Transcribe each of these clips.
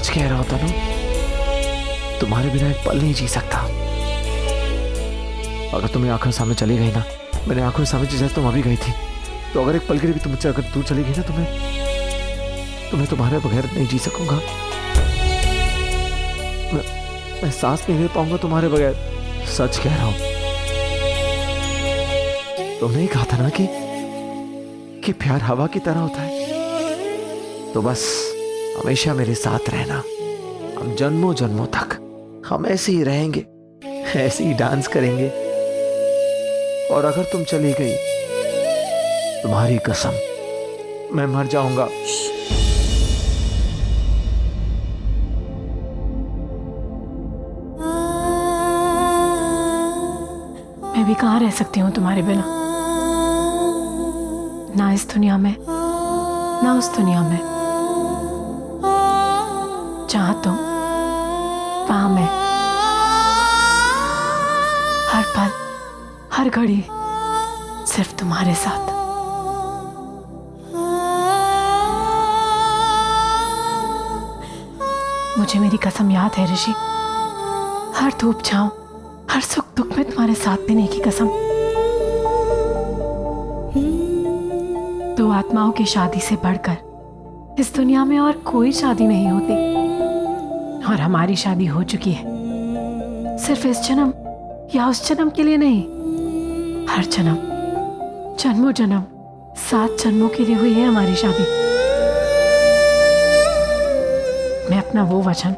सच कह रहा हूं तनु, तुम्हारे बिना एक पल नहीं जी सकता। अगर तुम्हें आंखों सामने चली गई ना, मैंने आंखों सामने जैसे तुम अभी गई थी, तो अगर एक पल के लिए भी तुम मुझसे अगर दूर चली गई ना, तुम्हें तुम्हारे बगैर नहीं जी सकूंगा। मैं सांस नहीं ले पाऊंगा तुम्हारे बगैर, सच कह रहा हूं। तुमने ही कहा था ना कि प्यार हवा की तरह होता है, तो बस हमेशा मेरे साथ रहना। हम जन्मों जन्मों तक हम ऐसे ही रहेंगे, ऐसे ही डांस करेंगे। और अगर तुम चली गई, तुम्हारी कसम मैं मर जाऊंगा। मैं भी कहाँ रह सकती हूँ तुम्हारे बिना, ना इस दुनिया में ना उस दुनिया में। जहाँ तुम वहां मैं, हर पल हर घड़ी सिर्फ तुम्हारे साथ। मुझे मेरी कसम याद है ऋषि, हर धूप छांव हर सुख दुख में तुम्हारे साथ देने की कसम। दो आत्माओं की शादी से बढ़कर इस दुनिया में और कोई शादी नहीं होती, और हमारी शादी हो चुकी है। सिर्फ इस जन्म या उस जन्म के लिए नहीं, हर जन्म, जन्मों जन्म, 7 जन्मों के लिए हुई है हमारी शादी। मैं अपना वो वचन,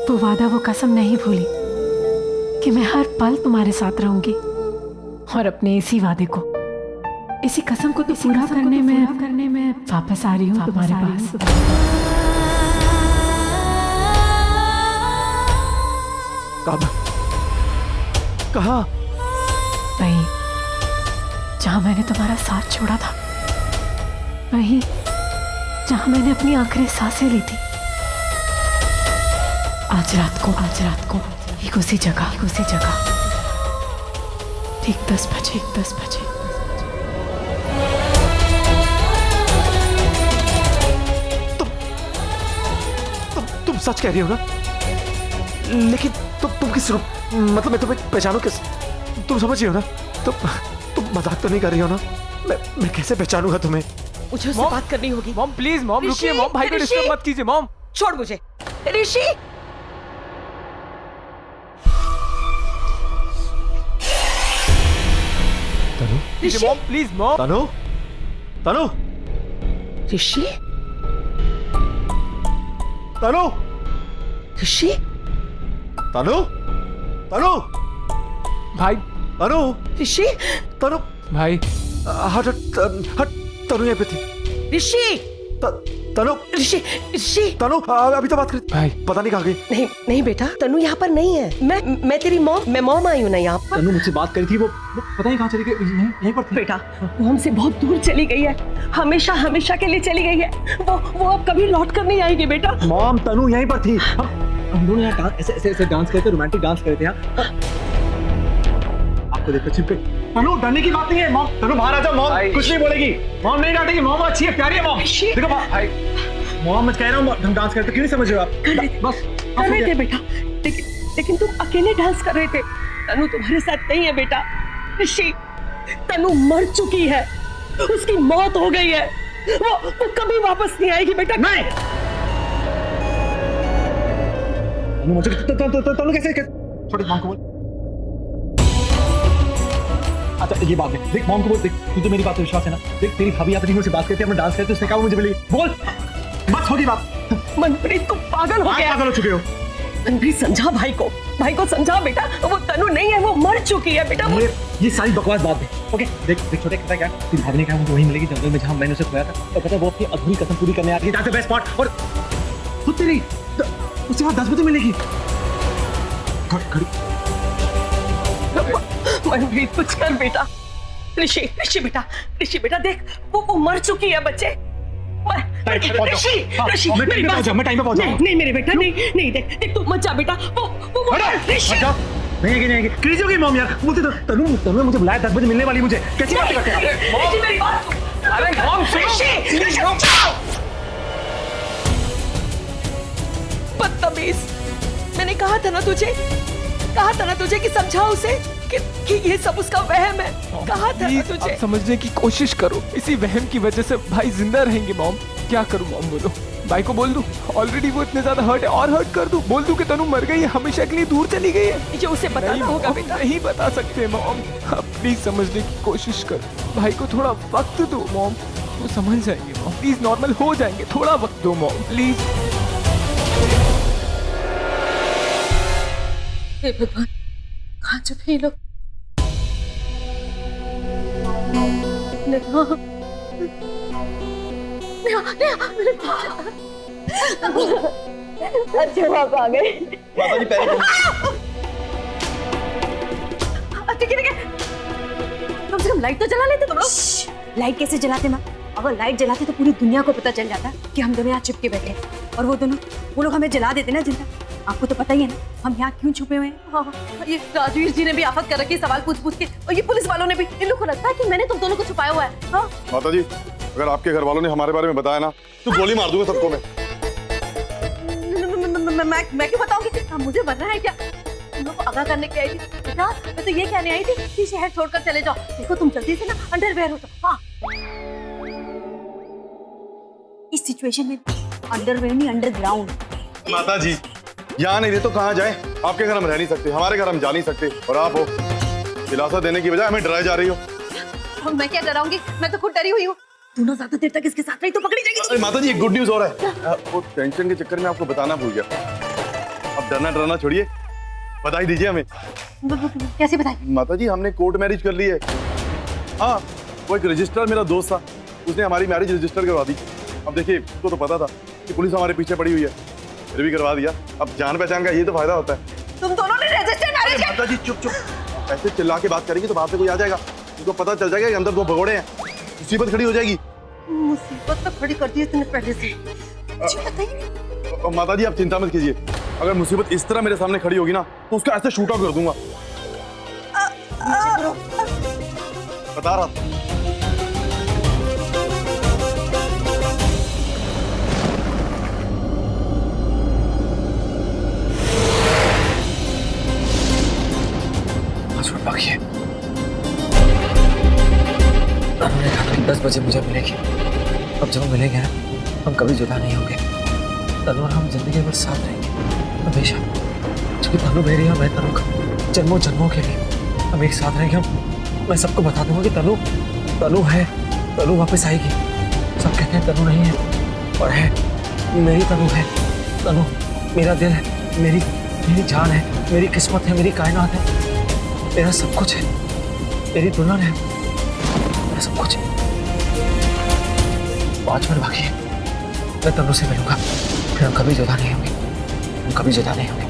वो वादा, वो कसम नहीं भूली कि मैं हर पल तुम्हारे साथ रहूंगी। और अपने इसी वादे को, इसी कसम को तो पूरा करने में वापस आ रही हूँ तुम्हारे पास। कब? कहाँ? वहीं जहां मैंने तुम्हारा साथ छोड़ा था, वहीं जहां मैंने अपनी आखिरी सांसें ली थी। आज रात को ठीक उसी जगह ठीक 10 बजे। तुम सच कह रही हो ना? लेकिन तुम किस रूप, मतलब मैं तुम्हें पहचानू किस? तुम समझ रही हो ना? तुम मजाक तो नहीं कर रही हो ना? मैं कैसे पहचानूंगा तुम्हें? मुझे उससे बात करनी होगी। मॉम प्लीज, मॉम रुकिए, मॉम भाई को डिस्टर्ब मत कीजिए। मॉम छोड़ मुझे। ऋषि, तनु, मॉम प्लीज, मॉम। तनु, ऋषि, तनु, ऋषि, तनु, भाई, तनु, ऋषि, तनु, भाई, हट, तनु यहाँ पे थी। ऋषि, तनु, ऋषि, तनु, अभी तो बात करी। भाई, पता नहीं कहाँ गई। नहीं बेटा, तनु यहाँ पर नहीं है। मैं तेरी मॉम आई हूँ ना यहाँ पर। तनु मुझसे बात करी थी, वो पता नहीं कहाँ चली गई। यहीं पर थी। बेटा, वो हमसे बहुत दूर चली गई है, हमेशा के लिए चली गई है। वो अब कभी लौट कर नहीं आएगी बेटा। मॉम, तनु यहीं पर थी। हम दोनों यहाँ ऐसे डांस करते, रोमांटिक डांस करते हैं। आपको देखकर छिप गई। तनु, डरने की बात नहीं है। मॉम, तनु बाहर आ जाओ। मॉम कुछ नहीं बोलेगी। मॉम नहीं डांटेगी। मॉम अच्छी है, प्यारी है। मॉम देखो भाई, मॉम मैं कह रहा हूँ हम डांस करते, क्यों नहीं समझ रहे हो आप? बस कर रहे थे बेटा, लेकिन तुम अकेले डांस कर रहे थे। तनु तुम्हारे साथ नहीं है बेटा। ऋषि, तनु मर चुकी है, उसकी मौत हो गई है। वो कभी वापस नहीं आएगी बेटा। नहीं, मुझे तनु कैसे छोटे मॉम को बोल। अच्छा ये बात देख मॉम को बोल। देख तुझे मेरी बात पे विश्वास है ना? देख तेरी भाभी यहाँ पे मुझसे बात करती है, अपना डांस करते, उसने कहा मुझे बोली बोल, बस होगी बात। मनप्रीत तुम पागल हो गया। पागल हो चुके हो। मनप्रीत समझा भाई को समझा बेटा। वो तनु नहीं है, वो मर चुकी है बेटा। ये सारी बकवास बात है। ओके देख छोटे, पता क्या तेरी भाभी ने कहा मुझे वहीं मिलेगी जंगल में जहाँ मैंने उसे खोया था। और पता है वो अपनी अधूरी कसम पूरी करने आ रही है। That's the best part. और खुद तेरी उसके बाद 10 बजे मिलेगी। खड़ी मनप्रीत कुछ कर बेटा। ऋषि बेटा देख, वो मर चुकी है बच्चे। ऋषि मेरी बात। मैं टाइम पे पहुंचा। नहीं मेरे बेटा, नहीं देख तू मत जा बेटा। वो ऋषि नहीं आएगी। क्रेजी हो गई मॉम यार। मुझे तो तनु मुझे बुलाया 10 बजे मिलने वाली। मुझे कैसी बातें करते हैं? ऋषि मेरी बात। अरे मॉम, ऋषि बदतमीज। मैंने कहा था ना तुझे, कहा था ना तुझे कि समझा उसे कि ये सब उसका वहम है। कहा था ना प्लीज तुझे। आप समझने की कोशिश करो, इसी वहम की वजह से भाई जिंदा रहेंगे मॉम। क्या करूं मॉम, बोलो। भाई को बोल दूं ऑलरेडी वो इतने ज्यादा हर्ट है और हर्ट कर दूं? बोल दूं कि तनु मर गई है, हमेशा के लिए दूर चली गई है? ये उसे बताना नहीं होगा मॉम, बेटा। नहीं बता सकते मॉम। आप प्लीज समझने की कोशिश करो, भाई को थोड़ा वक्त दो मॉम, वो समझ जाएंगे मॉम। प्लीज नॉर्मल हो जाएंगे, थोड़ा वक्त दो मॉम प्लीज। हे भगवान, कहाँ छुपे ये लोग? नेहा, नेहा, नेहा, अच्छे आप आ गए। माता जी पहले ठीक है, कम से कम लाइट तो जला लेते तुम लोग। लाइट कैसे जलाते माँ? अगर लाइट जलाते तो पूरी दुनिया को पता चल जाता कि हम दोनों यहाँ चिपके बैठे हैं, और वो लोग हमें जला देते ना जिंदा। आपको तो पता ही है ना हम यहाँ क्यों छुपे हुए हैं। हाँ, ये राजवीर जी ने भी आफत कर रखी है सवाल पूछ पूछ के, और ये पुलिस वालों ने भी। इन लोगों को लगता है कि मैंने तुम दोनों को छुपाया हुआ है। हाँ? माता जी, अगर आपके घर वालों ने हमारे बारे में बताया ना तो गोली मार दूंगा सबको मैं। मैं क्यों बताऊंगी? मुझे बनना है क्या? तुम लोग को आगाह करने के आई थी बेटा। मैं तो ये कहने आई थी कि शहर छोड़कर चले जाओ। देखो तुम जल्दी से ना अंडरवेयर हो जाओ। हाँ, इस सिचुएशन में अंडरवेयर नहीं अंडरग्राउंड। माता जी यहाँ नहीं रहे तो कहाँ जाए? आपके घर हम रह नहीं सकते, हमारे घर हम जा नहीं सकते, और आप हो दिलासा देने की बजाय हमें डराए जा रही हो। और मैं क्या डराऊंगी? मैं तो खुद डरी हुई हूँ। तू ना ज्यादा देर तक इसके साथ रही तो पकड़ी जाएगी। अरे माता जी एक गुड न्यूज और है। वो टेंशन के चक्कर में आपको बताना भूल गया। अब डरना छोड़िए, बधाई दीजिए हमें। कैसे बताई? माता जी हमने कोर्ट मैरिज कर ली है। हाँ, वो एक रजिस्ट्रार मेरा दोस्त था, उसने हमारी मैरिज रजिस्टर करवा दी। अब देखिए उसको तो पता था कि पुलिस हमारे पीछे पड़ी हुई है, फिर भी करवा दिया। अब जान पहचान का ये तो फायदा होता है। तुम दोनों ने रजिस्टर मैरिज माता जी चुप ऐसे चिल्ला के बात करेंगे तो बात से कोई आ जाएगा, उनको पता चल जाएगा कि अंदर दो भगोड़े हैं, मुसीबत खड़ी हो जाएगी। मुसीबत तो खड़ी कर दी है तूने पहले से। मुझे पता ही नहीं। माता जी आप चिंता मत कीजिए, अगर मुसीबत इस तरह मेरे सामने खड़ी होगी ना तो उसका ऐसे शूट आउट कर दूंगा। बता रहा था। बाकी है। उन्होंने कहा कि 10 बजे मुझे मिलेगी। अब जब मिलेंगे ना हम कभी जुदा नहीं होंगे। तनु और हम जिंदगी भर साथ रहेंगे हमेशा, क्योंकि तनु मेरी है, मैं तनु का जन्मों जन्मों के लिए हम एक साथ रहेंगे। हम मैं सबको बता दूंगा कि तनु है, तनु वापस आएगी। सब कहते हैं तनु नहीं है, और है, मेरी तनु है। तनु मेरा दिल है, मेरी जान है, मेरी किस्मत है, मेरी कायनात है, मेरा सब कुछ है, मेरी दुल्हन है, मेरा सब कुछ है। 5 मिनट बाकी है, मैं तनु से मिलूंगा, फिर हम कभी जुदा नहीं होंगे, हम कभी जुदा नहीं होंगे।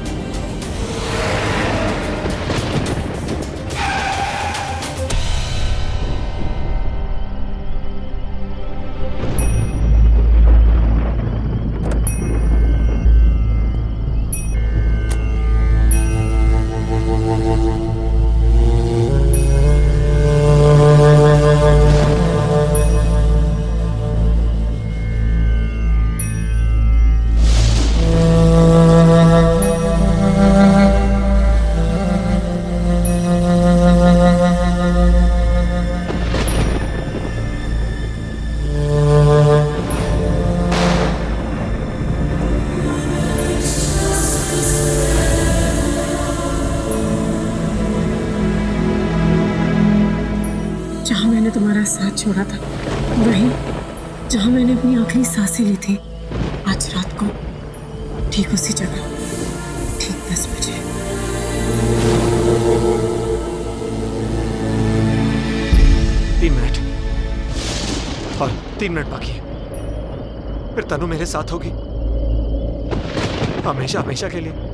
जहाँ मैंने तुम्हारा साथ छोड़ा था, वहीं जहाँ मैंने अपनी आखिरी सांसें ली थी, आज रात को ठीक उसी जगह, ठीक 10 बजे। तीन मिनट और 3 मिनट बाकी है, फिर तनु मेरे साथ होगी हमेशा हमेशा के लिए।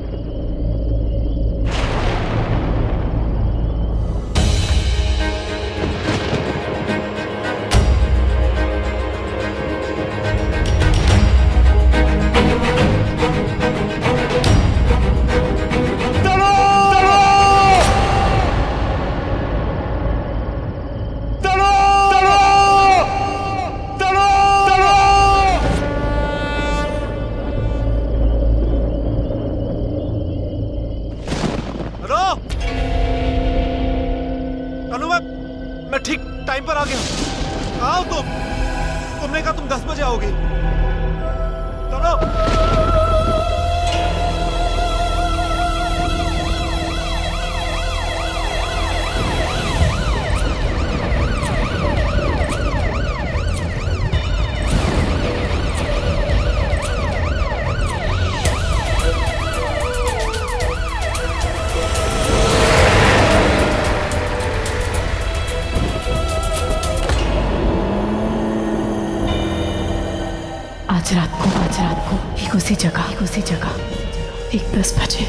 मैं ठीक टाइम पर आ गया। कहाँ हो तुम? तुमने कहा तुम 10 बजे आओगी। तनु! आज रात को ठीक उसी जगह ठीक 10 बजे